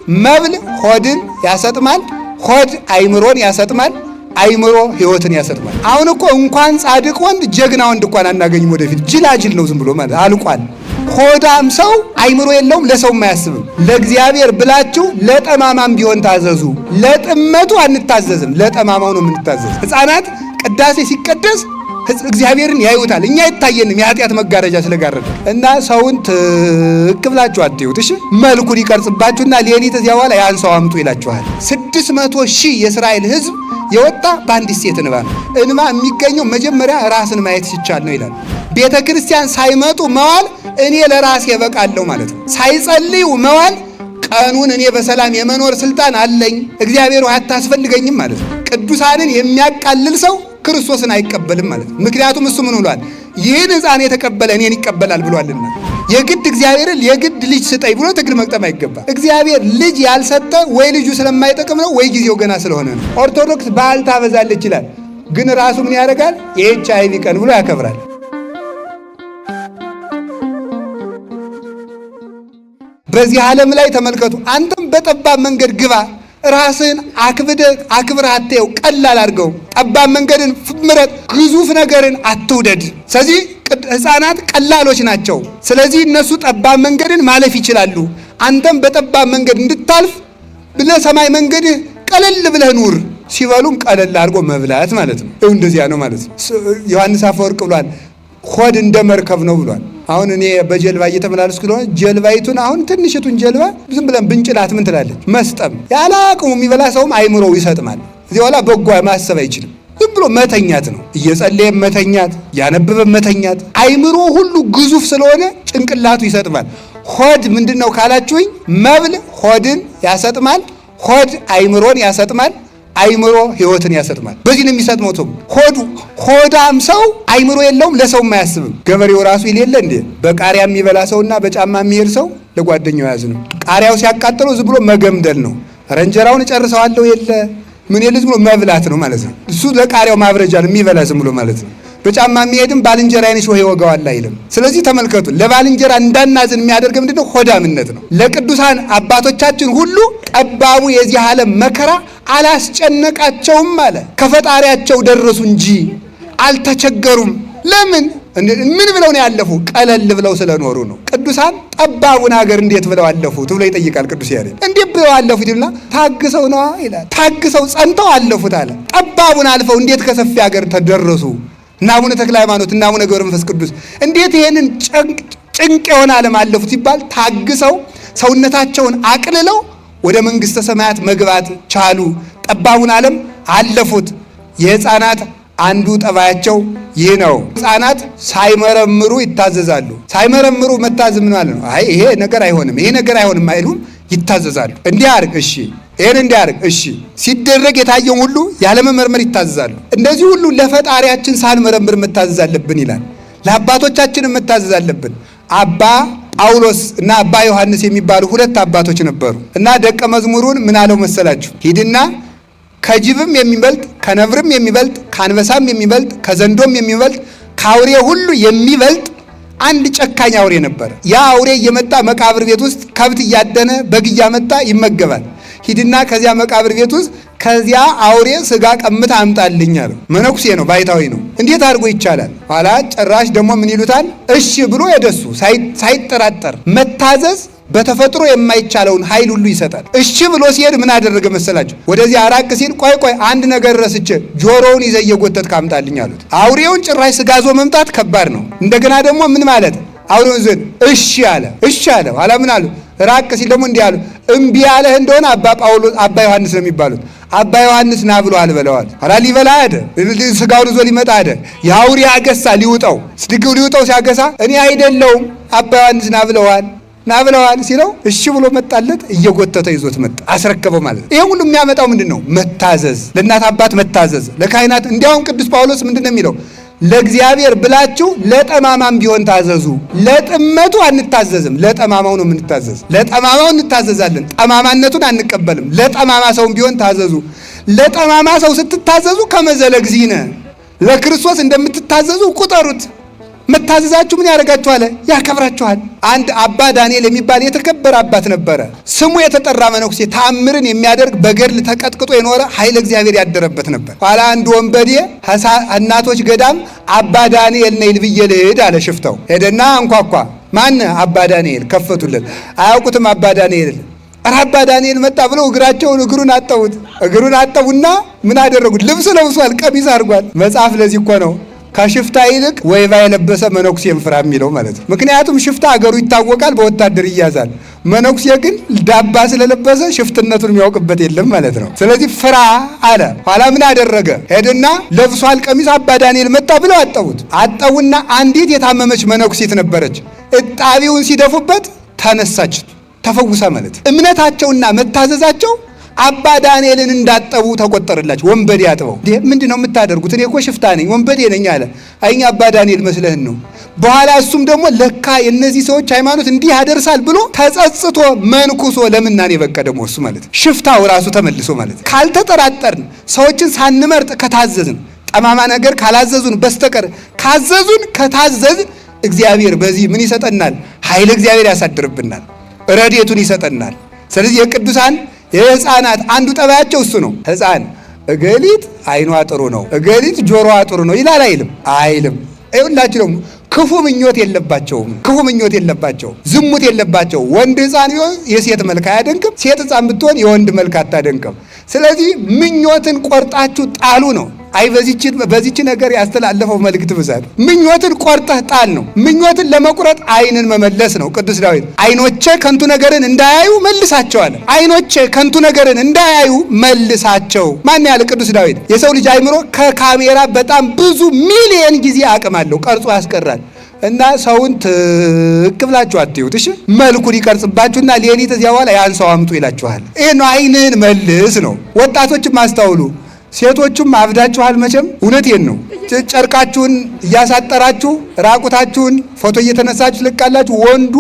መብል ሆድን ያሰጥማል፣ ሆድ አይምሮን ያሰጥማል፣ አይምሮ ህይወትን ያሰጥማል። አሁን እኮ እንኳን ጻድቅ ወንድ ጀግና ወንድ እንኳን አናገኝም። ወደፊት ጅላጅል ነው ዝም ብሎ ማለት አልቋል። ሆዳም ሰው አይምሮ የለውም፣ ለሰውም አያስብም። ለእግዚአብሔር ብላችሁ ለጠማማም ቢሆን ታዘዙ። ለጥመቱ አንታዘዝም፣ ለጠማማው ነው የምንታዘዝ። ሕፃናት ቅዳሴ ሲቀደስ እግዚአብሔርን ያዩታል፣ እኛ አይታየንም፣ የኃጢአት መጋረጃ ስለጋረደ እና ሰውን ትክ ብላችሁ አትዩት። እሺ መልኩን ይቀርጽባችሁና ሌሊት እዚያ በኋላ ያን ሰው አምጡ ይላችኋል። 600,000 የእስራኤል ሕዝብ የወጣ በአንዲት ሴት እንባ ነው። እንባ የሚገኘው መጀመሪያ ራስን ማየት ሲቻል ነው ይላል። ቤተ ክርስቲያን ሳይመጡ መዋል እኔ ለራሴ እበቃለሁ ማለት ነው። ሳይጸልዩ መዋል ቀኑን እኔ በሰላም የመኖር ስልጣን አለኝ፣ እግዚአብሔር አታስፈልገኝም ማለት ነው። ቅዱሳንን የሚያቃልል ሰው ክርስቶስን አይቀበልም ማለት ነው። ምክንያቱም እሱ ምን ብሏል? ይህን ሕፃን የተቀበለ እኔን ይቀበላል ብሏልና። የግድ እግዚአብሔርን የግድ ልጅ ስጠኝ ብሎ ትግል መቅጠም አይገባ። እግዚአብሔር ልጅ ያልሰጠ ወይ ልጁ ስለማይጠቅም ነው ወይ ጊዜው ገና ስለሆነ ነው። ኦርቶዶክስ በዓል ታበዛለች ይላል፣ ግን ራሱ ምን ያደርጋል? የኤችአይቪ ቀን ብሎ ያከብራል። በዚህ ዓለም ላይ ተመልከቱ። አንተም በጠባብ መንገድ ግባ፣ ራስን አክብረህ አትየው፣ ቀላል አድርገው። ጠባብ መንገድን ምረጥ፣ ግዙፍ ነገርን አትውደድ። ስለዚህ ሕፃናት ቀላሎች ናቸው። ስለዚህ እነሱ ጠባብ መንገድን ማለፍ ይችላሉ። አንተም በጠባብ መንገድ እንድታልፍ ብለህ ሰማይ መንገድህ ቀለል ብለህ ኑር። ሲበሉም ቀለል አድርጎ መብላት ማለት ነው። እንደዚያ ነው ማለት ነው። ዮሐንስ አፈወርቅ ብሏል፣ ሆድ እንደ መርከብ ነው ብሏል። አሁን እኔ በጀልባ እየተመላለስኩ ስለሆነ ጀልባይቱን አሁን ትንሽቱን ጀልባ ዝም ብለን ብንጭላት ምን ትላለች? መስጠም። ያለ አቅሙ የሚበላ ሰውም አይምሮው ይሰጥማል። እዚህ በኋላ በጎ ማሰብ አይችልም። ዝም ብሎ መተኛት ነው። እየጸለየ መተኛት፣ ያነበበ መተኛት። አይምሮ ሁሉ ግዙፍ ስለሆነ ጭንቅላቱ ይሰጥማል። ሆድ ምንድን ነው ካላችሁኝ፣ መብል ሆድን ያሰጥማል፣ ሆድ አይምሮን ያሰጥማል፣ አይምሮ ህይወትን ያሰጥማል። በዚህ ነው የሚሰጥመው። ሆዳም ሰው አይምሮ የለውም፣ ለሰውም አያስብም። ገበሬው ራሱ ይሌለ እንዴ በቃሪያ የሚበላ ሰውና በጫማ የሚሄድ ሰው ለጓደኛው ያዝ ነው። ቃሪያው ሲያቃጥለው ዝም ብሎ መገምደል ነው። ረንጀራውን እጨርሰዋለሁ የለ ምን የለ ዝም ብሎ መብላት ነው ማለት ነው። እሱ ለቃሪያው ማብረጃ ነው የሚበላ ዝም ብሎ ማለት ነው። በጫማ የሚሄድም ባልንጀራዬን ሾህ ይወጋዋል አይልም። ስለዚህ ተመልከቱ፣ ለባልንጀራ እንዳናዝን የሚያደርግ ምንድነው? ሆዳምነት ነው። ለቅዱሳን አባቶቻችን ሁሉ ጠባቡ የዚህ ዓለም መከራ አላስጨነቃቸውም አለ። ከፈጣሪያቸው ደረሱ እንጂ አልተቸገሩም። ለምን? ምን ብለው ነው ያለፉ? ቀለል ብለው ስለኖሩ ነው። ቅዱሳን ጠባቡን ሀገር እንዴት ብለው አለፉት ብሎ ይጠይቃል ቅዱስ ያሬድ። እንዴት ብለው አለፉት ይልና ታግሰው ነዋ ይላል። ታግሰው ጸንተው አለፉት አለ። ጠባቡን አልፈው እንዴት ከሰፊ ሀገር ተደረሱ? እና አቡነ ተክለ ሃይማኖት እና አቡነ ገብረ መንፈስ ቅዱስ እንዴት ይሄንን ጭንቅ የሆነ ዓለም አለፉት ሲባል ታግሰው ሰውነታቸውን አቅልለው ወደ መንግስተ ሰማያት መግባት ቻሉ። ጠባቡን ዓለም አለፉት። የሕፃናት አንዱ ጠባያቸው ይህ ነው። ሕፃናት ሳይመረምሩ ይታዘዛሉ። ሳይመረምሩ መታዘዝ ምን ማለት ነው? አይ ይሄ ነገር አይሆንም፣ ይሄ ነገር አይሆንም አይሉም፣ ይታዘዛሉ። እንዲህ አድርግ እሺ፣ ይሄን እንዲህ አድርግ እሺ፣ ሲደረግ የታየውን ሁሉ ያለመመርመር ይታዘዛሉ። እንደዚህ ሁሉ ለፈጣሪያችን ሳንመረምር መታዘዝ አለብን ይላል። ለአባቶቻችንም መታዘዝ አለብን። አባ ጳውሎስ እና አባ ዮሐንስ የሚባሉ ሁለት አባቶች ነበሩ እና ደቀ መዝሙሩን ምን አለው መሰላችሁ? ሂድና ከጅብም የሚበልጥ ከነብርም የሚበልጥ ከአንበሳም የሚበልጥ ከዘንዶም የሚበልጥ ከአውሬ ሁሉ የሚበልጥ አንድ ጨካኝ አውሬ ነበር። ያ አውሬ እየመጣ መቃብር ቤት ውስጥ ከብት እያደነ በግ እያመጣ ይመገባል። ሂድና ከዚያ መቃብር ቤት ውስጥ ከዚያ አውሬ ስጋ ቀምታ አምጣልኝ አለው። መነኩሴ ነው፣ ባይታዊ ነው። እንዴት አድርጎ ይቻላል? ኋላ ጭራሽ ደግሞ ምን ይሉታል? እሺ ብሎ የደሱ ሳይጠራጠር መታዘዝ በተፈጥሮ የማይቻለውን ኃይል ሁሉ ይሰጣል። እሺ ብሎ ሲሄድ ምን አደረገ መሰላችሁ? ወደዚህ አራቅ ሲል ቆይ አንድ ነገር ረስቼ ጆሮውን ይዘህ እየጎተትክ አምጣልኝ አሉት። አውሬውን ጭራሽ ስጋ ዞ መምጣት ከባድ ነው። እንደገና ደግሞ ምን ማለት አውሬውን ዘን እሺ አለ። እሺ አለ። ኋላ ምን አሉ? ራቅ ሲል ደግሞ እንዲህ አሉ። እምቢ ያለህ እንደሆነ አባ ዮሐንስ ነው የሚባሉት። አባ ዮሐንስ ና ብሎ አልበለዋል። ኋላ ሊበላ ሄደ። ስጋውን ይዞ ሊመጣ ሄደ። የአውሬ አገሳ ሊውጠው ስድግው ሊውጠው ሲያገሳ እኔ አይደለሁም አባ ዮሐንስ ና ብለዋል ሲለው እሺ ብሎ መጣለት። እየጎተተ ይዞት መጣ፣ አስረከበው ማለት ነው። ይሄ ሁሉ የሚያመጣው ምንድን ነው? መታዘዝ፣ ለእናት አባት መታዘዝ፣ ለካህናት። እንዲያውም ቅዱስ ጳውሎስ ምንድን ነው የሚለው? ለእግዚአብሔር ብላችሁ ለጠማማም ቢሆን ታዘዙ። ለጥመቱ አንታዘዝም፣ ለጠማማው ነው የምንታዘዝ። ለጠማማው እንታዘዛለን፣ ጠማማነቱን አንቀበልም። ለጠማማ ሰውም ቢሆን ታዘዙ። ለጠማማ ሰው ስትታዘዙ ከመዘለ እግዚእነ ለክርስቶስ እንደምትታዘዙ ቁጠሩት። መታዘዛችሁ ምን ያደርጋችኋል? ያከብራችኋል። አንድ አባ ዳንኤል የሚባል የተከበረ አባት ነበረ። ስሙ የተጠራ መነኩሴ፣ ተአምርን የሚያደርግ በገድል ተቀጥቅጦ የኖረ ኃይለ እግዚአብሔር ያደረበት ነበር። ኋላ አንድ ወንበዴ እናቶች ገዳም አባ ዳንኤል ነይ ብዬ ልሂድ አለ። ሽፍታው ሄደና አንኳኳ። ማን? አባ ዳንኤል። ከፈቱለት። አያውቁትም አባ ዳንኤል። አባ ዳንኤል መጣ ብለው እግሩን አጠቡት። እግሩን አጠቡና ምን አደረጉት? ልብስ ለብሷል፣ ቀሚስ አድርጓል። መጽሐፍ ለዚህ እኮ ነው ከሽፍታ ይልቅ ወይባ የለበሰ መነኩሴን ፍራ የሚለው ማለት ነው። ምክንያቱም ሽፍታ አገሩ ይታወቃል፣ በወታደር ይያዛል። መነኩሴ ግን ዳባ ስለለበሰ ሽፍትነቱን የሚያውቅበት የለም ማለት ነው። ስለዚህ ፍራ አለ። ኋላ ምን አደረገ? ሄድና ለብሷል ቀሚስ። አባ ዳንኤል መጣ ብለው አጠቡት። አጠቡና አንዲት የታመመች መነኩሴት ነበረች። እጣቢውን ሲደፉበት ተነሳች፣ ተፈውሳ ማለት እምነታቸውና መታዘዛቸው አባ ዳንኤልን እንዳጠቡ ተቆጠረላቸው። ወንበዴ አጥበው ምንድን ነው የምታደርጉት? እኔ እኮ ሽፍታ ነኝ ወንበዴ ነኝ አለ። አይኛ አባ ዳንኤል መስለህን ነው። በኋላ እሱም ደግሞ ለካ የእነዚህ ሰዎች ሃይማኖት እንዲህ ያደርሳል ብሎ ተጸጽቶ መንኩሶ ለምናኔ በቃ ደግሞ እሱ ማለት ሽፍታው ራሱ ተመልሶ ማለት ካልተጠራጠርን፣ ሰዎችን ሳንመርጥ ከታዘዝን፣ ጠማማ ነገር ካላዘዙን በስተቀር ካዘዙን ከታዘዝን እግዚአብሔር በዚህ ምን ይሰጠናል? ኃይለ እግዚአብሔር ያሳድርብናል፣ ረድኤቱን ይሰጠናል። ስለዚህ የቅዱሳን የሕፃናት አንዱ ጠባያቸው እሱ ነው። ሕፃን እገሊት አይኗ ጥሩ ነው፣ እገሊት ጆሮዋ ጥሩ ነው ይላል አይልም? አይልም። ይኸውላችሁ ደግሞ ክፉ ምኞት የለባቸውም። ክፉ ምኞት የለባቸው፣ ዝሙት የለባቸው። ወንድ ሕፃን ቢሆን የሴት መልክ አያደንቅም፣ ሴት ሕፃን ብትሆን የወንድ መልክ አታደንቅም። ስለዚህ ምኞትን ቆርጣችሁ ጣሉ ነው። አይ በዚች ነገር ያስተላለፈው መልእክት ብዛት ምኞትን ቆርጠህ ጣል ነው። ምኞትን ለመቁረጥ አይንን መመለስ ነው። ቅዱስ ዳዊት አይኖቼ ከንቱ ነገርን እንዳያዩ መልሳቸው አለ። አይኖቼ ከንቱ ነገርን እንዳያዩ መልሳቸው። ማን ያለ? ቅዱስ ዳዊት። የሰው ልጅ አይምሮ ከካሜራ በጣም ብዙ ሚሊየን ጊዜ አቅም አለው፣ ቀርጾ ያስቀራል። እና ሰውን ትክ ብላችሁ አትዩት። እሺ መልኩን ይቀርጽባችሁና ሌሊት እዚያ በኋላ ያን ሰው አምጡ ይላችኋል። ይሄ ነው አይንህን መልስ ነው። ወጣቶችም አስተውሉ። ሴቶቹም አብዳችኋል መቼም፣ እውነቴን ነው። ጨርቃችሁን እያሳጠራችሁ ራቁታችሁን ፎቶ እየተነሳችሁ ልቃላችሁ። ወንዱ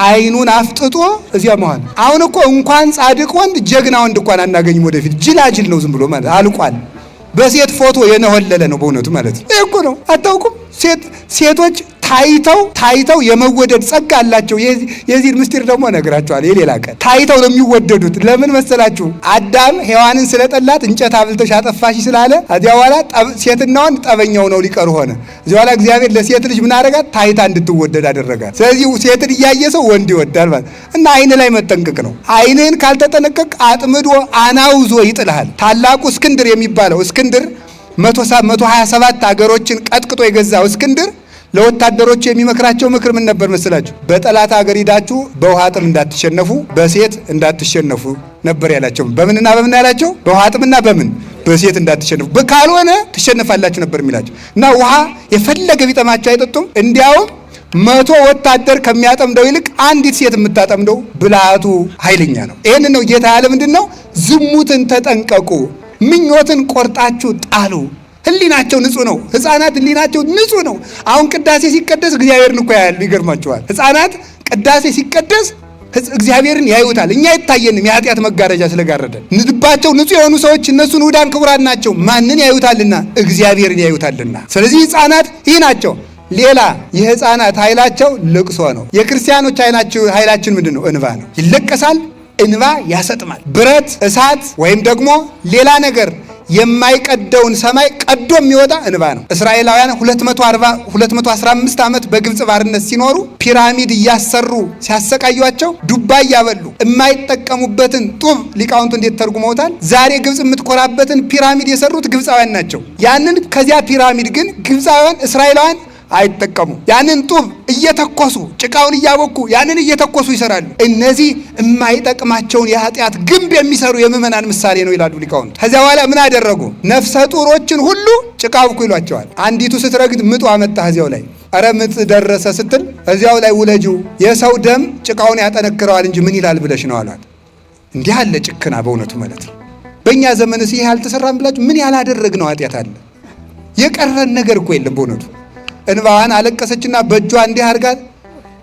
አይኑን አፍጥጦ እዚያ መሃል። አሁን እኮ እንኳን ጻድቅ ወንድ ጀግና ወንድ እንኳን አናገኝም ወደፊት። ጅላጅል ነው ዝም ብሎ ማለት አልቋል። በሴት ፎቶ የነሆለለ ነው በእውነቱ ማለት ነው። ይሄ እኮ ነው። አታውቁም? ሴቶች ታይተው የመወደድ ጸጋ አላቸው። የዚህ ምስጢር ደግሞ እነግራቸዋለሁ የሌላ ቀን። ታይተው ነው የሚወደዱት። ለምን መሰላችሁ? አዳም ሔዋንን ስለጠላት እንጨት አብልተሽ አጠፋሽ ስላለ እዚያ በኋላ ሴትና ወንድ ጠበኛው ነው ሊቀሩ ሆነ። እዚያ በኋላ እግዚአብሔር ለሴት ልጅ ምን አደረጋት? ታይታ እንድትወደድ አደረጋት። ስለዚህ ሴትን እያየ ሰው ወንድ ይወዳል ማለት እና አይን ላይ መጠንቀቅ ነው። አይንህን ካልተጠነቀቅ አጥምዶ አናውዞ ይጥልሃል። ታላቁ እስክንድር የሚባለው እስክንድር 127 ሀገሮችን ቀጥቅጦ የገዛው እስክንድር ለወታደሮቹ የሚመክራቸው ምክር ምን ነበር መስላችሁ? በጠላት ሀገር ሂዳችሁ በውሃ ጥም እንዳትሸነፉ፣ በሴት እንዳትሸነፉ ነበር ያላቸው። በምንና በምን ያላቸው? በውሃ ጥምና በሴት እንዳትሸነፉ፣ ካልሆነ ትሸነፋላችሁ ነበር የሚላቸው። እና ውሃ የፈለገ ቢጠማቸው አይጠጡም። እንዲያውም 100 ወታደር ከሚያጠምደው ይልቅ አንዲት ሴት የምታጠምደው ብልሃቱ ኃይለኛ ነው። ይህን ነው ጌታ ያለ። ምንድን ነው? ዝሙትን ተጠንቀቁ፣ ምኞትን ቆርጣችሁ ጣሉ። ህሊናቸው ንጹህ ነው። ሕፃናት ህሊናቸው ንጹህ ነው። አሁን ቅዳሴ ሲቀደስ እግዚአብሔርን እኮ ያያሉ። ይገርማቸዋል። ሕፃናት ቅዳሴ ሲቀደስ እግዚአብሔርን ያዩታል። እኛ አይታየንም፣ የኃጢአት መጋረጃ ስለጋረደን። ልባቸው ንጹህ የሆኑ ሰዎች እነሱን ውዳን ክቡራን ናቸው። ማንን ያዩታልና? እግዚአብሔርን ያዩታልና። ስለዚህ ሕፃናት ይህ ናቸው። ሌላ የሕፃናት ኃይላቸው ልቅሶ ነው። የክርስቲያኖች ኃይላችን ምንድን ነው? እንባ ነው። ይለቀሳል፣ እንባ ያሰጥማል። ብረት፣ እሳት ወይም ደግሞ ሌላ ነገር የማይቀደውን ሰማይ ቀዶ የሚወጣ እንባ ነው። እስራኤላውያን 215 ዓመት በግብፅ ባርነት ሲኖሩ ፒራሚድ እያሰሩ ሲያሰቃዩቸው ዱባ እያበሉ የማይጠቀሙበትን ጡብ ሊቃውንቱ እንዴት ተርጉመውታል? ዛሬ ግብፅ የምትኮራበትን ፒራሚድ የሰሩት ግብፃውያን ናቸው። ያንን ከዚያ ፒራሚድ ግን ግብፃውያን እስራኤላውያን አይጠቀሙ። ያንን ጡብ እየተኮሱ ጭቃውን እያቦኩ ያንን እየተኮሱ ይሰራሉ። እነዚህ የማይጠቅማቸውን የኃጢአት ግንብ የሚሰሩ የምዕመናን ምሳሌ ነው ይላሉ ሊቃውንት። ከዚያ በኋላ ምን አደረጉ? ነፍሰ ጡሮችን ሁሉ ጭቃ አብኩ ይሏቸዋል። አንዲቱ ስትረግጥ ምጡ አመጣ እዚያው ላይ። ኧረ ምጥ ደረሰ ስትል እዚያው ላይ ውለጂው፣ የሰው ደም ጭቃውን ያጠነክረዋል እንጂ ምን ይላል ብለሽ ነው አሏት። እንዲህ አለ ጭክና በእውነቱ ማለት ነው። በእኛ ዘመንስ ይህ አልተሰራም ብላችሁ ምን ያላደረግነው ኃጢአት አለ? የቀረን ነገር እኮ የለም በእውነቱ። እንባዋን አለቀሰችና በእጇ እንዲህ አድርጋ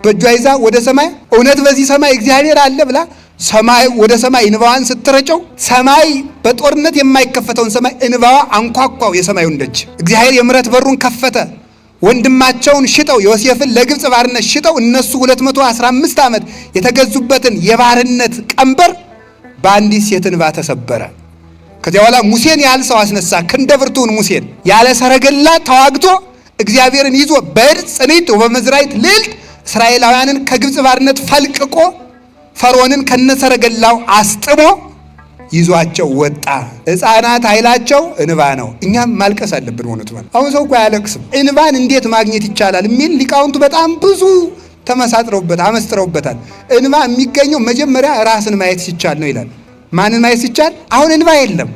በእጇ ይዛ ወደ ሰማይ፣ እውነት በዚህ ሰማይ እግዚአብሔር አለ ብላ ሰማይ ወደ ሰማይ እንባዋን ስትረጨው ሰማይ በጦርነት የማይከፈተውን ሰማይ እንባዋ አንኳኳው የሰማዩን ደጅ። እግዚአብሔር የምሕረት በሩን ከፈተ። ወንድማቸውን ሽጠው ዮሴፍን ለግብፅ ባርነት ሽጠው እነሱ 215 ዓመት የተገዙበትን የባርነት ቀንበር በአንዲት ሴት እንባ ተሰበረ። ከዚያ በኋላ ሙሴን ያህል ሰው አስነሳ። ክንደ ብርቱን ሙሴን ያለ ሰረገላ ተዋግቶ እግዚአብሔርን ይዞ በዕድ ጽኒት ወበመዝራይት ልዕልት እስራኤላውያንን ከግብፅ ባርነት ፈልቅቆ ፈርዖንን ከነሰረገላው አስጥሞ ይዟቸው ወጣ። ሕፃናት ኃይላቸው እንባ ነው። እኛም ማልቀስ አለብን። ሆነቱ ማለት አሁን ሰው እኮ አያለቅስም። እንባን እንዴት ማግኘት ይቻላል የሚል ሊቃውንቱ በጣም ብዙ አመስጥረውበታል። እንባ የሚገኘው መጀመሪያ ራስን ማየት ሲቻል ነው ይላል። ማንን ማየት ሲቻል? አሁን እንባ የለም።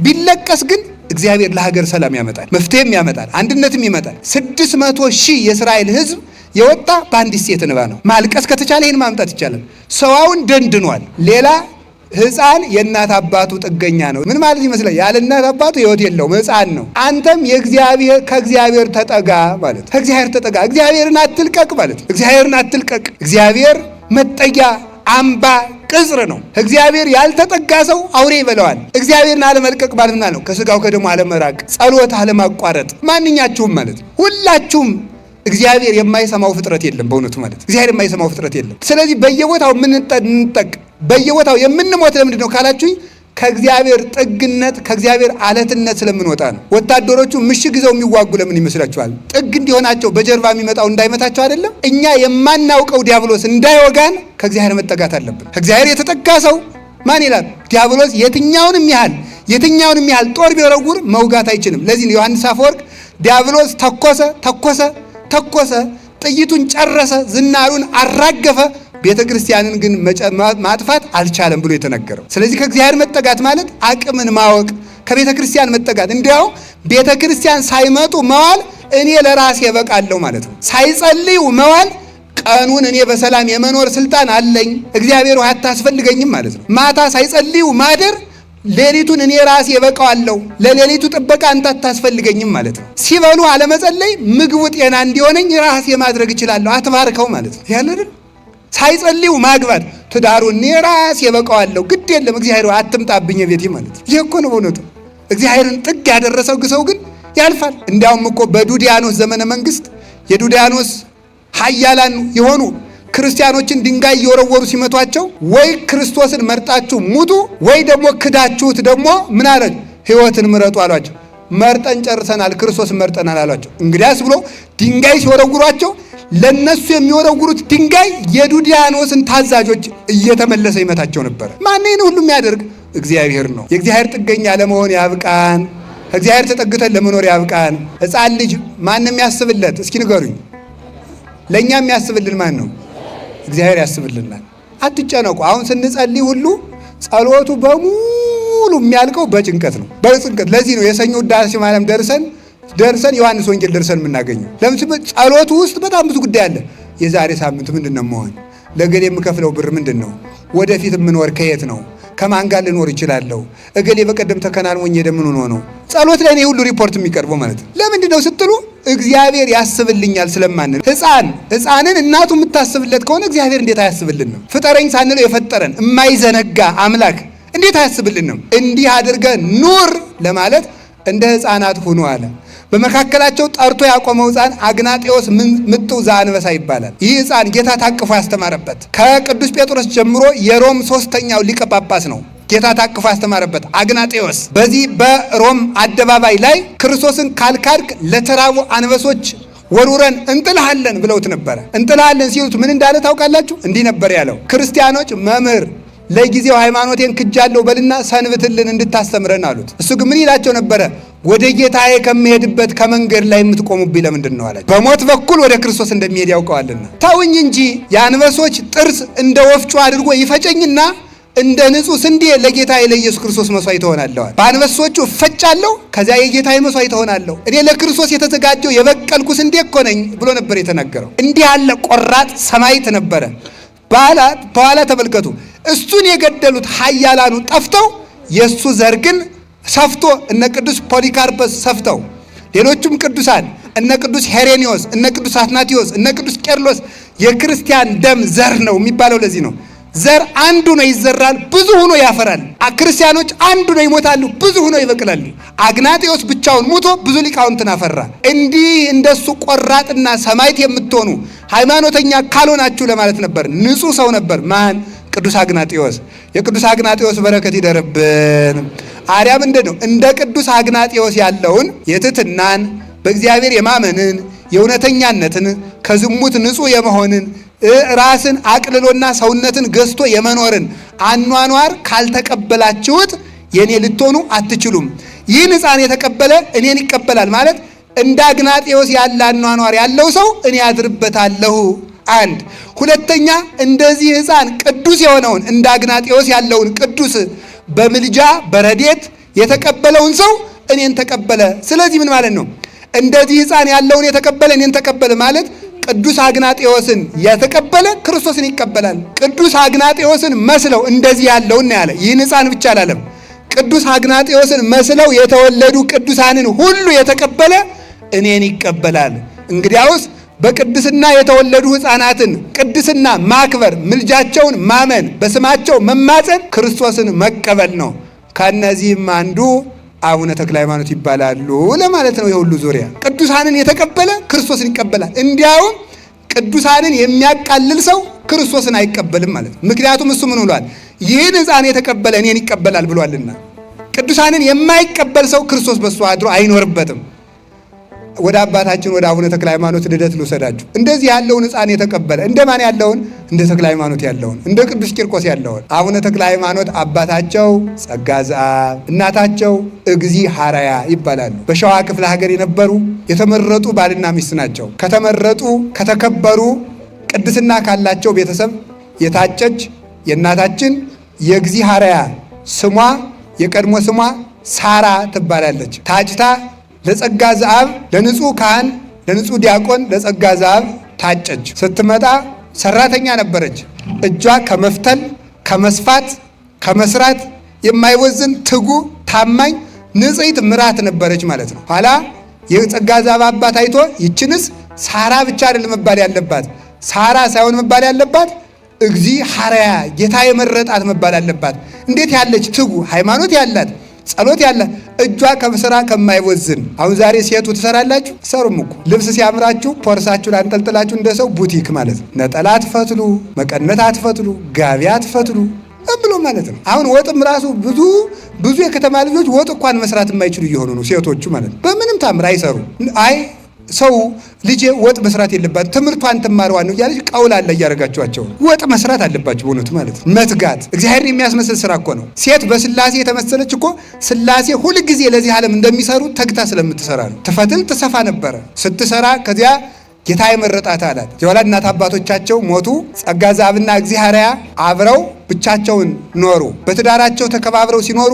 ቢለቀስ ግን እግዚአብሔር ለሀገር ሰላም ያመጣል፣ መፍትሄም ያመጣል፣ አንድነትም ይመጣል። 600,000 የእስራኤል ሕዝብ የወጣ በአንዲት ሴት እንባ ነው። ማልቀስ ከተቻለ ይህን ማምጣት ይቻላል። ሰዋውን ደንድኗል። ሌላ ሕፃን የእናት አባቱ ጥገኛ ነው። ምን ማለት ይመስላል? ያለ እናት አባቱ ሕይወት የለውም፣ ሕፃን ነው። አንተም ከእግዚአብሔር ተጠጋ ማለት፣ ከእግዚአብሔር ተጠጋ፣ እግዚአብሔርን አትልቀቅ ማለት። እግዚአብሔርን አትልቀቅ። እግዚአብሔር መጠጊያ አምባ ቅጽር ነው። እግዚአብሔር ያልተጠጋ ሰው አውሬ ይበለዋል። እግዚአብሔርን አለመልቀቅ ባልና ነው። ከስጋው ከደሙ አለመራቅ፣ ጸሎት አለማቋረጥ። ማንኛችሁም ማለት ሁላችሁም እግዚአብሔር የማይሰማው ፍጥረት የለም። በእውነቱ ማለት እግዚአብሔር የማይሰማው ፍጥረት የለም። ስለዚህ በየቦታው የምንጠቅ በየቦታው የምንሞት ለምንድን ነው ካላችሁኝ፣ ከእግዚአብሔር ጥግነት ከእግዚአብሔር አለትነት ስለምንወጣ ነው። ወታደሮቹ ምሽግ ይዘው የሚዋጉ ለምን ይመስላችኋል? ጥግ እንዲሆናቸው በጀርባ የሚመጣው እንዳይመታቸው አይደለም። እኛ የማናውቀው ዲያብሎስ እንዳይወጋን ከእግዚአብሔር መጠጋት አለብን። ከእግዚአብሔር የተጠጋ ሰው ማን ይላል? ዲያብሎስ የትኛውንም ያህል ጦር ቢወረውር መውጋት አይችልም። ለዚህ ነው ዮሐንስ አፈወርቅ ዲያብሎስ ተኮሰ፣ ጥይቱን ጨረሰ፣ ዝናሩን አራገፈ፣ ቤተ ክርስቲያንን ግን ማጥፋት አልቻለም ብሎ የተነገረው። ስለዚህ ከእግዚአብሔር መጠጋት ማለት አቅምን ማወቅ፣ ከቤተ ክርስቲያን መጠጋት። እንዲያው ቤተ ክርስቲያን ሳይመጡ መዋል እኔ ለራሴ እበቃለሁ ማለት ነው። ሳይጸልዩ መዋል ቀኑን እኔ በሰላም የመኖር ስልጣን አለኝ፣ እግዚአብሔር አታስፈልገኝም ማለት ነው። ማታ ሳይጸልዩ ማደር ሌሊቱን እኔ ራሴ እበቃዋለሁ፣ ለሌሊቱ ጥበቃ አንተ አታስፈልገኝም ማለት ነው። ሲበሉ አለመጸለይ ምግቡ ጤና እንዲሆነኝ ራሴ ማድረግ እችላለሁ፣ አትባርከው ማለት ነው። ያለልን ሳይጸልዩ ማግባት ትዳሩን እኔ ራሴ እበቃዋለሁ፣ ግድ የለም እግዚአብሔር አትምጣብኝ ቤቴ ማለት ነው። ይሄ እኮ ነው በእውነቱ። እግዚአብሔርን ጥግ ያደረሰው ሰው ግን ያልፋል። እንዲያውም እኮ በዱዲያኖስ ዘመነ መንግስት የዱዲያኖስ ኃያላን የሆኑ ክርስቲያኖችን ድንጋይ እየወረወሩ ሲመቷቸው ወይ ክርስቶስን መርጣችሁ ሙቱ ወይ ደግሞ ክዳችሁት ደግሞ ምን አለ ሕይወትን ምረጡ አሏቸው። መርጠን ጨርሰናል፣ ክርስቶስን መርጠናል አሏቸው። እንግዲያስ ብሎ ድንጋይ ሲወረውሯቸው ለነሱ የሚወረውሩት ድንጋይ የዱዲያኖስን ታዛዦች እየተመለሰ ይመታቸው ነበር። ማን ነው ሁሉ የሚያደርግ? እግዚአብሔር ነው። የእግዚአብሔር ጥገኛ ለመሆን ያብቃን። እግዚአብሔር ተጠግተን ለመኖር ያብቃን። ሕፃን ልጅ ማንም ያስብለት? እስኪ ንገሩኝ። ለእኛ የሚያስብልን ማን ነው? እግዚአብሔር ያስብልናል። አትጨነቁ። አሁን ስንጸልይ ሁሉ ጸሎቱ በሙሉ የሚያልቀው በጭንቀት ነው፣ በጭንቀት። ለዚህ ነው የሰኞ ውዳሴ ማርያም ደርሰን ዮሐንስ ወንጌል ደርሰን የምናገኘው። ለምን? ጸሎቱ ውስጥ በጣም ብዙ ጉዳይ አለ። የዛሬ ሳምንት ምንድን ነው መሆን? ለገሌ የምከፍለው ብር ምንድን ነው? ወደፊት የምኖር ከየት ነው? ከማን ጋር ልኖር ይችላለሁ? እገሌ በቀደም ተከናንሞኝ ምን ሆኖ ነው? ጸሎት ላይ ነው ሁሉ ሪፖርት የሚቀርበው ማለት ነው። ለምንድን ነው ስትሉ እግዚአብሔር ያስብልኛል ስለማንል። ሕፃንን እናቱ የምታስብለት ከሆነ እግዚአብሔር እንዴት አያስብልንም? ፍጠረኝ ሳንለው የፈጠረን የማይዘነጋ አምላክ እንዴት አያስብልንም? እንዲህ አድርገን ኑር ለማለት እንደ ሕፃናት ሁኑ አለ። በመካከላቸው ጠርቶ ያቆመው ሕፃን አግናጤዎስ ምጥው ዘአንበሳ ይባላል። ይህ ሕፃን ጌታ ታቅፎ ያስተማረበት ከቅዱስ ጴጥሮስ ጀምሮ የሮም 3ኛው ሊቀ ጳጳስ ነው። ጌታ ታቅፎ ያስተማረበት አግናጤዎስ በዚህ በሮም አደባባይ ላይ ክርስቶስን ካልካድክ ለተራቡ አንበሶች ወሩረን እንጥልሃለን ብለውት ነበረ። እንጥልሃለን ሲሉት ምን እንዳለ ታውቃላችሁ? እንዲህ ነበር ያለው፣ ክርስቲያኖች መምህር ለጊዜው ሃይማኖቴን ክጃለሁ በልና ሰንብትልን እንድታስተምረን አሉት። እሱ ግን ምን ይላቸው ነበረ? ወደ ጌታዬ ከመሄድበት ከመንገድ ላይ የምትቆሙብኝ ለምንድን ነው አላቸው። በሞት በኩል ወደ ክርስቶስ እንደሚሄድ ያውቀዋልና። ተውኝ እንጂ የአንበሶች ጥርስ እንደ ወፍጮ አድርጎ ይፈጨኝና እንደ ንጹህ ስንዴ ለጌታዬ ለኢየሱስ ክርስቶስ መስዋዕት እሆናለሁ። በአንበሶቹ እፈጫለሁ፣ ከዚያ የጌታዬ መስዋዕት እሆናለሁ። እኔ ለክርስቶስ የተዘጋጀው የበቀልኩ ስንዴ እኮ ነኝ ብሎ ነበር የተናገረው። እንዲህ ያለ ቆራጥ ሰማዕት ነበረ። በኋላ ተመልከቱ፣ እሱን የገደሉት ኃያላኑ ጠፍተው የእሱ ዘር ግን ሰፍቶ እነ ቅዱስ ፖሊካርፐስ ሰፍተው ሌሎቹም ቅዱሳን እነ ቅዱስ ሄሬኒዮስ፣ እነ ቅዱስ አትናቴዎስ፣ እነ ቅዱስ ቄርሎስ የክርስቲያን ደም ዘር ነው የሚባለው ለዚህ ነው። ዘር አንዱ ነው ይዘራል፣ ብዙ ሆኖ ያፈራል። ክርስቲያኖች አንዱ ነው ይሞታሉ፣ ብዙ ሆኖ ይበቅላሉ። አግናጤዎስ ብቻውን ሞቶ ብዙ ሊቃውንትን አፈራ። እንዲህ እንደሱ ቆራጥና ሰማዕት የምትሆኑ ሃይማኖተኛ ካልሆናችሁ ለማለት ነበር። ንጹሕ ሰው ነበር። ማን? ቅዱስ አግናጤዎስ። የቅዱስ አግናጤዎስ በረከት ይደርብን። አርያ ምንድን ነው? እንደ ቅዱስ አግናጤዎስ ያለውን የትሕትናን፣ በእግዚአብሔር የማመንን፣ የእውነተኛነትን፣ ከዝሙት ንጹሕ የመሆንን፣ ራስን አቅልሎና ሰውነትን ገዝቶ የመኖርን አኗኗር ካልተቀበላችሁት የኔ ልትሆኑ አትችሉም። ይህን ሕፃን የተቀበለ እኔን ይቀበላል ማለት እንደ አግናጤዎስ ያለ አኗኗር ያለው ሰው እኔ አድርበታለሁ። አንድ ሁለተኛ፣ እንደዚህ ሕፃን ቅዱስ የሆነውን እንደ አግናጤዎስ ያለውን ቅዱስ በምልጃ በረዴት የተቀበለውን ሰው እኔን ተቀበለ። ስለዚህ ምን ማለት ነው? እንደዚህ ሕፃን ያለውን የተቀበለ እኔን ተቀበለ ማለት ቅዱስ አግናጤዎስን የተቀበለ ክርስቶስን ይቀበላል። ቅዱስ አግናጤዎስን መስለው እንደዚህ ያለውን ያለ ይህን ሕፃን ብቻ አላለም። ቅዱስ አግናጤዎስን መስለው የተወለዱ ቅዱሳንን ሁሉ የተቀበለ እኔን ይቀበላል። እንግዲያውስ በቅድስና የተወለዱ ሕፃናትን ቅድስና ማክበር፣ ምልጃቸውን ማመን፣ በስማቸው መማፀን ክርስቶስን መቀበል ነው። ከነዚህም አንዱ አቡነ ተክለ ሃይማኖት ይባላሉ ለማለት ነው። የሁሉ ዙሪያ ቅዱሳንን የተቀበለ ክርስቶስን ይቀበላል። እንዲያውም ቅዱሳንን የሚያቃልል ሰው ክርስቶስን አይቀበልም ማለት ነው። ምክንያቱም እሱ ምን ብሏል? ይህን ሕፃን የተቀበለ እኔን ይቀበላል ብሏልና። ቅዱሳንን የማይቀበል ሰው ክርስቶስ በሱ አድሮ አይኖርበትም። ወደ አባታችን ወደ አቡነ ተክለ ሃይማኖት ልደት ልውሰዳችሁ። እንደዚህ ያለውን ሕፃን የተቀበለ እንደማን ያለውን? እንደ ተክለ ሃይማኖት ያለውን፣ እንደ ቅዱስ ቂርቆስ ያለውን። አቡነ ተክለ ሃይማኖት አባታቸው ጸጋ ዘአብ፣ እናታቸው እግዚሐረያ ይባላሉ። በሸዋ ክፍለ ሀገር የነበሩ የተመረጡ ባልና ሚስት ናቸው። ከተመረጡ ከተከበሩ ቅድስና ካላቸው ቤተሰብ የታጨች የእናታችን የእግዚሐረያ ስሟ የቀድሞ ስሟ ሳራ ትባላለች። ታጭታ ለጸጋ ዘአብ ለንጹሕ ካህን ለንጹሕ ዲያቆን ለጸጋ ዘአብ ታጨች። ስትመጣ ሰራተኛ ነበረች። እጇ ከመፍተል ከመስፋት ከመስራት የማይወዝን ትጉ ታማኝ ንጽሕት ምራት ነበረች ማለት ነው። ኋላ የጸጋ ዘአብ አባት አይቶ ይችንስ ሳራ ብቻ አይደል መባል ያለባት፣ ሳራ ሳይሆን መባል ያለባት እግዚሐረያ ጌታ የመረጣት መባል አለባት። እንዴት ያለች ትጉ ሃይማኖት ያላት ጸሎት ያላት እጇ ከስራ ከማይወዝን። አሁን ዛሬ ሴቱ ትሰራላችሁ? ሰሩም እኮ ልብስ ሲያምራችሁ ፖርሳችሁን አንጠልጥላችሁ እንደ ሰው ቡቲክ ማለት ነው። ነጠላ አትፈትሉ፣ መቀነት አትፈትሉ፣ ጋቢ አትፈትሉ ብሎ ማለት ነው። አሁን ወጥም ራሱ ብዙ የከተማ ልጆች ወጥ እንኳን መስራት የማይችሉ እየሆኑ ነው ሴቶቹ ማለት ነው። በምንም ታምር አይሰሩ። አይ ሰው ልጄ ወጥ መስራት የለባት ትምህርቷን ትማረዋ ነው እያለች ቀውላላ እያደረጋችኋቸው። ወጥ መስራት አለባችሁ በእውነቱ ማለት ነው። መትጋት እግዚአብሔርን የሚያስመስል ስራ እኮ ነው። ሴት በስላሴ የተመሰለች እኮ ስላሴ ሁልጊዜ ለዚህ ዓለም እንደሚሰሩ ተግታ ስለምትሰራ ነው። ትፈትል ትሰፋ ነበረ። ስትሰራ ከዚያ ጌታ የመረጣት አላት። የኋላ እናት አባቶቻቸው ሞቱ። ጸጋ ዘአብና እግዚሐረያ አብረው ብቻቸውን ኖሩ። በትዳራቸው ተከባብረው ሲኖሩ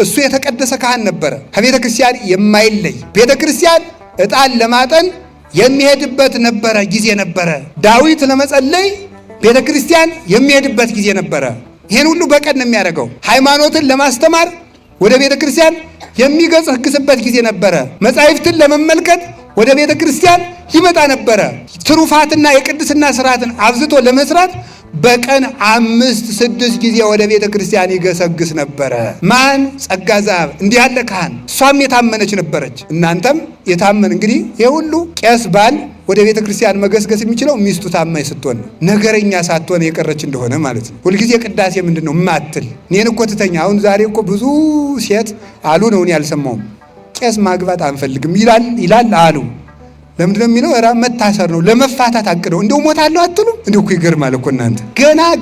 እሱ የተቀደሰ ካህን ነበረ፣ ከቤተ ክርስቲያን የማይለይ ቤተ ክርስቲያን ዕጣን ለማጠን የሚሄድበት ነበረ ጊዜ ነበረ። ዳዊት ለመጸለይ ቤተ ክርስቲያን የሚሄድበት ጊዜ ነበረ። ይሄን ሁሉ በቀን ነው የሚያደርገው። ሃይማኖትን ለማስተማር ወደ ቤተ ክርስቲያን የሚገሰግስበት ጊዜ ነበረ። መጻሕፍትን ለመመልከት ወደ ቤተ ክርስቲያን ይመጣ ነበረ። ትሩፋትና የቅድስና ስርዓትን አብዝቶ ለመስራት በቀን 5-6 ጊዜ ወደ ቤተ ክርስቲያን ይገሰግስ ነበረ። ማን? ጸጋ ዘአብ። እንዲህ ያለ ካህን። እሷም የታመነች ነበረች። እናንተም የታመን እንግዲህ የሁሉ ቄስ ባል ወደ ቤተ ክርስቲያን መገስገስ የሚችለው ሚስቱ ታማኝ ስትሆን ነው። ነገረኛ ሳትሆን የቀረች እንደሆነ ማለት ነው። ሁልጊዜ ቅዳሴ ምንድን ነው ማትል እኔን እኮ ትተኛ። አሁን ዛሬ እኮ ብዙ ሴት አሉ ነው እኔ አልሰማሁም። ቄስ ማግባት አንፈልግም ይላል አሉ። ለምንድነው የሚለው? ራ መታሰር ነው። ለመፋታት አቅደው እንደው ሞታለሁ አትሉ? እንደው እኮ ይገርማል እኮ እናንተ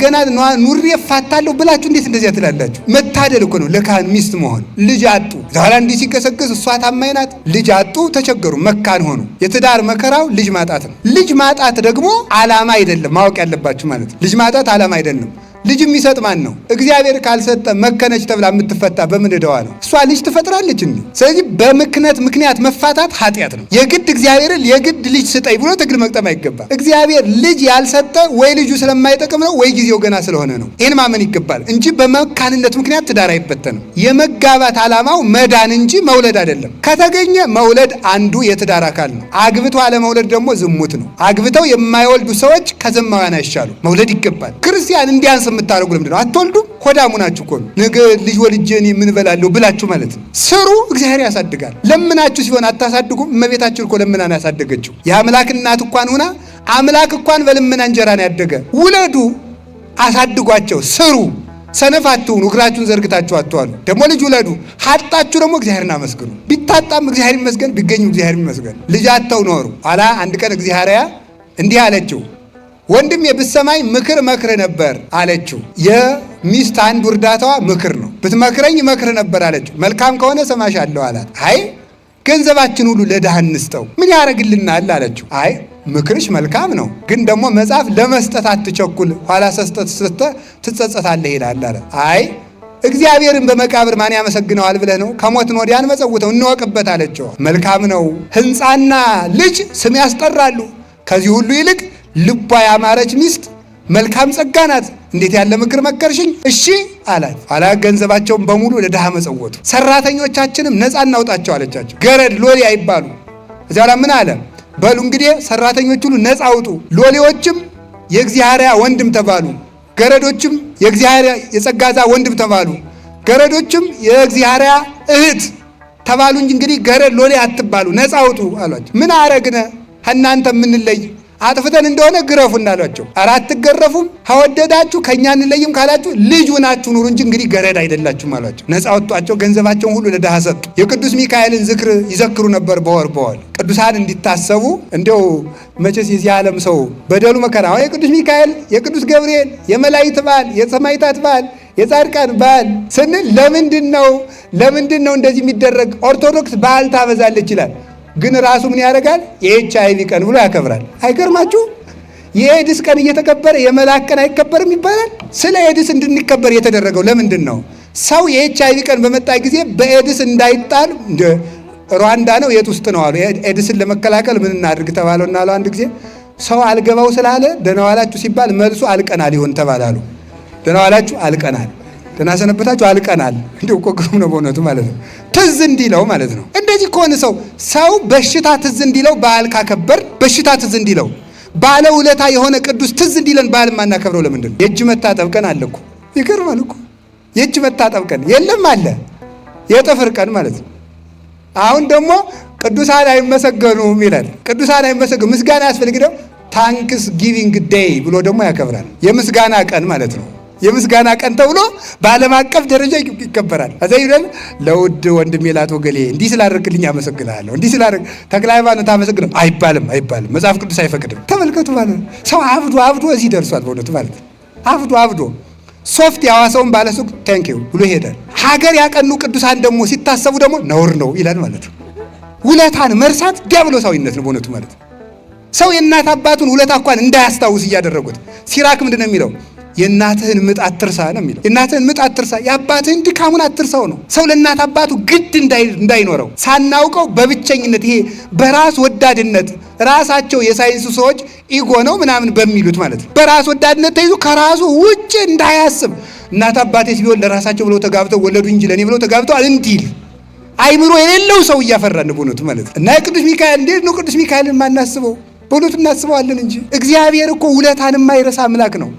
ገና ኑሬ እፋታለሁ ብላችሁ እንዴት እንደዚያ ትላላችሁ? መታደል እኮ ነው ለካህን ሚስት መሆን። ልጅ አጡ። ዛሬ እንዲህ ሲገሰግስ እሷ ታማኝ ናት። ልጅ አጡ፣ ተቸገሩ፣ መካን ሆኑ። የትዳር መከራው ልጅ ማጣት ነው። ልጅ ማጣት ደግሞ ዓላማ አይደለም፣ ማወቅ ያለባችሁ ማለት ነው። ልጅ ማጣት ዓላማ አይደለም። ልጅ የሚሰጥ ማን ነው? እግዚአብሔር ካልሰጠ መከነች ተብላ የምትፈታ በምን ዕዳዋ ነው? እሷ ልጅ ትፈጥራለች እንዴ? ስለዚህ ምክንያት መፋታት ኃጢአት ነው። የግድ እግዚአብሔርን የግድ ልጅ ስጠኝ ብሎ ትግል መቅጠም አይገባ። እግዚአብሔር ልጅ ያልሰጠ ወይ ልጁ ስለማይጠቅም ነው ወይ ጊዜው ገና ስለሆነ ነው። ይህን ማመን ይገባል እንጂ በመካንነት ምክንያት ትዳር አይበተንም። የመጋባት ዓላማው መዳን እንጂ መውለድ አይደለም። ከተገኘ መውለድ አንዱ የትዳር አካል ነው። አግብቶ አለመውለድ ደግሞ ዝሙት ነው። አግብተው የማይወልዱ ሰዎች ከዘማውያን አይሻሉ። መውለድ ይገባል። ክርስቲያን እንዲያንስ የምታደርጉ ለምንድን ነው? አትወልዱም? ሆዳሙ ናችሁ እኮ። ነገ ልጅ ወልጄ እኔ ምን እበላለሁ ብላችሁ ማለት ነው። ስሩ፣ እግዚአብሔር ያሳድጋል። ለምናችሁ ሲሆን አታሳድጉም? እመቤታችን እኮ ለምና ነው ያሳደገችው። የአምላክ እናት እንኳን ሆና አምላክ እንኳን በልመና እንጀራ ነው ያደገ። ውለዱ፣ አሳድጓቸው፣ ስሩ፣ ሰነፍ አትሁኑ፣ እግራችሁን ዘርግታችሁ አትዋሉ። ደግሞ ልጅ ውለዱ። ሀጣችሁ ደግሞ እግዚአብሔርን አመስግኑ። ቢታጣም እግዚአብሔር ይመስገን፣ ቢገኙ እግዚአብሔር ይመስገን። ልጅ አጥተው ኖሩ። ኋላ አንድ ቀን እግዚአብሔር እንዲህ አለችው፣ ወንድሜ ብትሰማኝ ምክር መክር ነበር አለችው። የሚስት አንዱ እርዳታዋ ምክር ነው። ብትመክረኝ መክር ነበር አለችው። መልካም ከሆነ ሰማሻለሁ አላት። አይ ገንዘባችን ሁሉ ለድሃ እንስጠው ምን ያደርግልናል አለችው። አይ ምክርሽ መልካም ነው፣ ግን ደግሞ መጽሐፍ ለመስጠት አትቸኩል፣ ኋላ ሰስጠት ትጸጸታለህ ይላል አለ። አይ እግዚአብሔርን በመቃብር ማን ያመሰግነዋል ብለህ ነው? ከሞትን ወዲያ እንመጸውተው እንወቅበት አለችው። መልካም ነው፣ ሕንፃና ልጅ ስም ያስጠራሉ። ከዚህ ሁሉ ይልቅ ልቧ ያማረች ሚስት መልካም ጸጋ ናት። እንዴት ያለ ምክር መከርሽኝ? እሺ አላት። ኋላ ገንዘባቸውን በሙሉ ለድሃ መጸወቱ። ሰራተኞቻችንም ነፃ እናውጣቸው አለቻቸው። ገረድ ሎሌ አይባሉ። እዚያ ላይ ምን አለ? በሉ እንግዲህ ሰራተኞች ሁሉ ነፃ አውጡ። ሎሌዎችም የእግዚአብሔር ወንድም ተባሉ፣ ገረዶችም የእግዚአብሔር የጸጋዛ ወንድም ተባሉ፣ ገረዶችም የእግዚአብሔር እህት ተባሉ እንጂ እንግዲህ ገረድ ሎሌ አትባሉ፣ ነፃ አውጡ አሏቸው። ምን አረግነ እናንተ የምንለይ አጥፍተን እንደሆነ ግረፉ እንዳሏቸው። ኧረ አትገረፉም፣ ከወደዳችሁ ከእኛ እንለይም ካላችሁ ልጅ ሆናችሁ ኑሩ እንጂ እንግዲህ ገረድ አይደላችሁም አሏቸው። ነፃ ወጧቸው። ገንዘባቸውን ሁሉ ለድሃ ሰጡ። የቅዱስ ሚካኤልን ዝክር ይዘክሩ ነበር በወር በወር ቅዱሳን እንዲታሰቡ። እንዲያው መቼስ የዚህ ዓለም ሰው በደሉ መከራ የቅዱስ ሚካኤል፣ የቅዱስ ገብርኤል፣ የመላእክት በዓል፣ የሰማዕታት በዓል፣ የጻድቃን በዓል ስንል ለምንድን ነው እንደዚህ የሚደረግ? ኦርቶዶክስ በዓል ታበዛለች ይላል፣ ግን ራሱ ምን ያደርጋል? የኤችአይቪ ቀን ብሎ ያከብራል። አይገርማችሁ? የኤድስ ቀን እየተከበረ የመልአክ ቀን አይከበርም ይባላል። ስለ ኤድስ እንድንከበር የተደረገው ለምንድን ነው? ሰው የኤችአይቪ ቀን በመጣ ጊዜ በኤድስ እንዳይጣል ሩዋንዳ ነው የት ውስጥ ነው አሉ። ኤድስን ለመከላከል ምን እናድርግ ተባለውና አሉ አንድ ጊዜ ሰው አልገባው ስላለ ደህና ዋላችሁ ሲባል መልሱ አልቀናል ይሆን ተባላሉ። ደህና ዋላችሁ አልቀናል፣ ደህና ሰነበታችሁ አልቀናል። እንደው እኮ ግሩም ነው በእውነቱ ማለት ነው። ትዝ እንዲለው ማለት ነው። እንደዚህ ከሆነ ሰው በሽታ ትዝ እንዲለው በዓል ካከበር በሽታ ትዝ እንዲለው ባለ ውለታ የሆነ ቅዱስ ትዝ እንዲለን በዓል ማናከብረው ለምንድን ነው? የእጅ መታጠብ ቀን አለ እኮ። ይገርማል እኮ። የእጅ መታጠብ ቀን የለም አለ። የጥፍር ቀን ማለት ነው። አሁን ደግሞ ቅዱሳን አይመሰገኑም ይላል። ቅዱሳን አይመሰገኑ ምስጋና ያስፈልግ ነው። ታንክስ ጊቪንግ ዴይ ብሎ ደግሞ ያከብራል። የምስጋና ቀን ማለት ነው። የምስጋና ቀን ተብሎ በዓለም አቀፍ ደረጃ ይከበራል። እዛ ይላል ለውድ ወንድሜ ላቶ ገሌ እንዲህ ስላደረግልኝ አመሰግናለሁ፣ እንዲህ ስላደረግ ተክለ ሃይማኖት አመሰግናለሁ አይባልም። መጽሐፍ ቅዱስ አይፈቅድም። ተመልከቱ ማለት ነው። ሰው አብዶ እዚህ ደርሷል በእውነቱ ማለት ነው። አብዶ ሶፍት ያዋሰውን ባለሱቅ ቴንኪው ብሎ ይሄዳል። ሀገር ያቀኑ ቅዱሳን ደግሞ ሲታሰቡ ደግሞ ነውር ነው ይላል ማለት ነው። ውለታን መርሳት ዲያብሎሳዊነት ነው በእውነቱ ማለት ነው። ሰው የእናት አባቱን ውለታ እንኳን እንዳያስታውስ እያደረጉት። ሲራክ ምንድን ነው የሚለው? የእናትህን ምጥ አትርሳ ነው የሚለው። የእናትህን ምጥ አትርሳ፣ የአባትህን ድካሙን አትርሳው ነው። ሰው ለእናት አባቱ ግድ እንዳይኖረው ሳናውቀው በብቸኝነት ይሄ በራስ ወዳድነት ራሳቸው የሳይንሱ ሰዎች ኢጎ ነው ምናምን በሚሉት ማለት ነው። በራስ ወዳድነት ተይዞ ከራሱ ውጭ እንዳያስብ እናት አባቴስ ቢሆን ለራሳቸው ብለው ተጋብተው ወለዱ እንጂ ለእኔ ብለው ተጋብተው እንዲል አይምሮ የሌለው ሰው እያፈራን በእውነቱ ማለት ነው። እና የቅዱስ ሚካኤል እንዴት ነው ቅዱስ ሚካኤልን ማናስበው? በእውነቱ እናስበዋለን እንጂ እግዚአብሔር እኮ ውለታን የማይረሳ አምላክ ነው።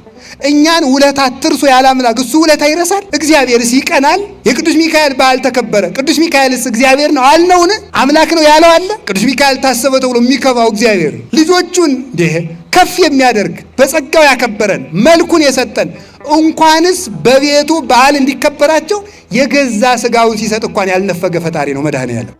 እኛን ውለታ ትርሶ ያለ አምላክ እሱ ውለታ ይረሳል? እግዚአብሔርስ ይቀናል? የቅዱስ ሚካኤል በዓል ተከበረ። ቅዱስ ሚካኤልስ እግዚአብሔር ነው አልነውን? አምላክ ነው ያለው አለ? ቅዱስ ሚካኤል ታሰበ ተብሎ የሚከፋው እግዚአብሔር ልጆቹን ከፍ የሚያደርግ በጸጋው ያከበረን መልኩን የሰጠን እንኳንስ በቤቱ በዓል እንዲከበራቸው የገዛ ስጋውን ሲሰጥ እንኳን ያልነፈገ ፈጣሪ ነው መድኃኔዓለም።